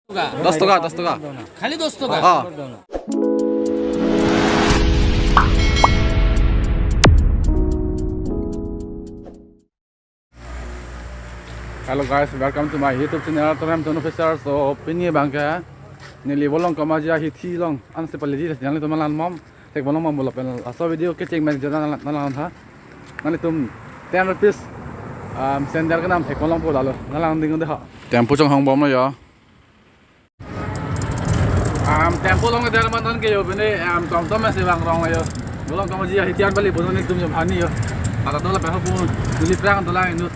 10 টাকা খালি 10 টাকা Hello guys, welcome to my YouTube channel. Today I'm Tony Fisher. So pinyi bangka nili bolong kamaja hithi long ansipaliji jangan tu malan mom tek bolong mom bola panel. So video kecing main jalan nalang tha. Nali tum 10 rupees sender ka nam tek bolong bola lo. Nalang ding de ha. Tempo chong hong bom lo yo. Tempo long ke dalam man ke yo bene tom tom masih bang rong yo. Bolong kamaja hithian bali bolong ni tum jam hani yo. Kata tu la peho pun nili prang tu la inut.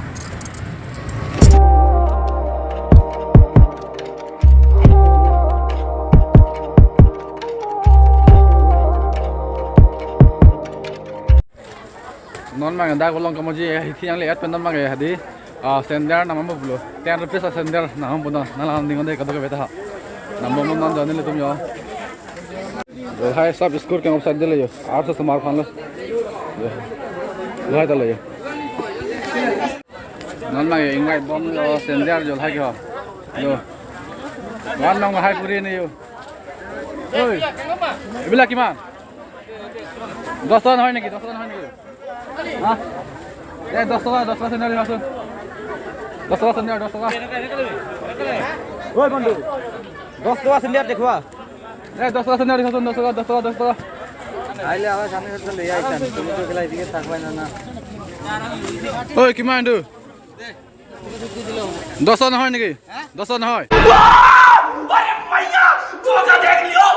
Non mang dah golong kamuji hiti yang lihat pendam mang hadi sender nama mo bulo 10 rupees sender nama mo nalang dingon de kadok beta nama mo non jane le tum yo hai sab score ke upside de le yo 800 se mark khan lo hai ta le yo non mang ingai bom lo sender jo hai yo yo wan nong hai puri ne yo oi bila kiman 10 ton hoy naki 10 ton hoy naki Hah? 10 টাকা sender masuk. 10 টাকা sender 10 টাকা. Oi বন্ধু 10 টাকা sender দেখবা 10 টাকা sender দেখো 10 টাকা 10 টাকা 10 টাকা আইলে আবার সামনে হচ্ছে লই আইতাম তুমি তো গেলাই দিকে থাকবাই না ওই কি মাইন্ডু 10 টাকা হয় নাকি 10 টাকা হয় আরে মাইয়া তোকে দেখ লিও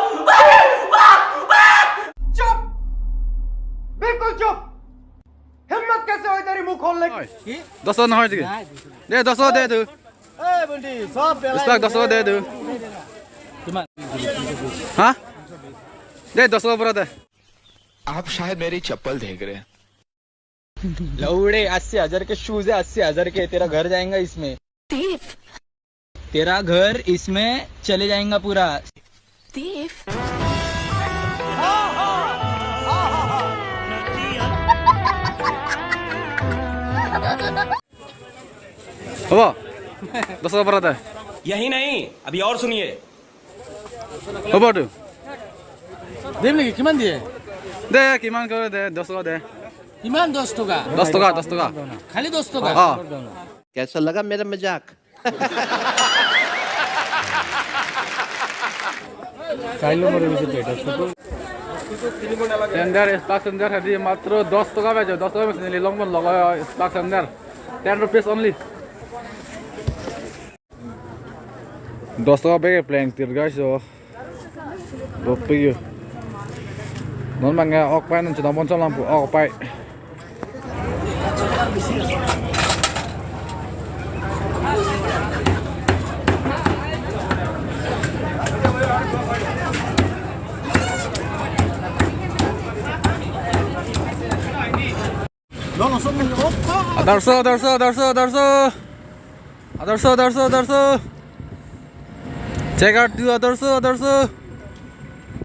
চুপ बिल्कुल चुप हिम्मत कैसे होई तेरी मुंह खोल ले 10 টাকা হয় নাকি দে 10 টাকা দে তুই এই বন্টি সব বেলা 10 টাকা দে তুই हां दे 10 টাকা বড় দে आप शायद मेरी चप्पल देख रहे हैं लौड़े 80,000 के शूज है 80,000 के तेरा घर जाएगा इसमें तेरा घर इसमें चले जाएगा पूरा हो 10 টাকা বড় দে यही नहीं अभी और सुनिए हो বড় দেব নাকি কিমান দিয়ে দে কিমান করে দে 10 টাকা দে কিমান 10 টাকা 10 টাকা 10 টাকা খালি 10 টাকা हां कैसा लगा मेरा मजाक চাইলো মরে বেশি এটা ছোট sender spark sender hadi matro 10 টাকা bejo 10 টাকা bejo ni longbon logo spark sender 10 rupees only 10 টাকা bege playing tir guys so bopiyo non manga ok pai non chuna bon lampu ok pai Adarso check out to Adarso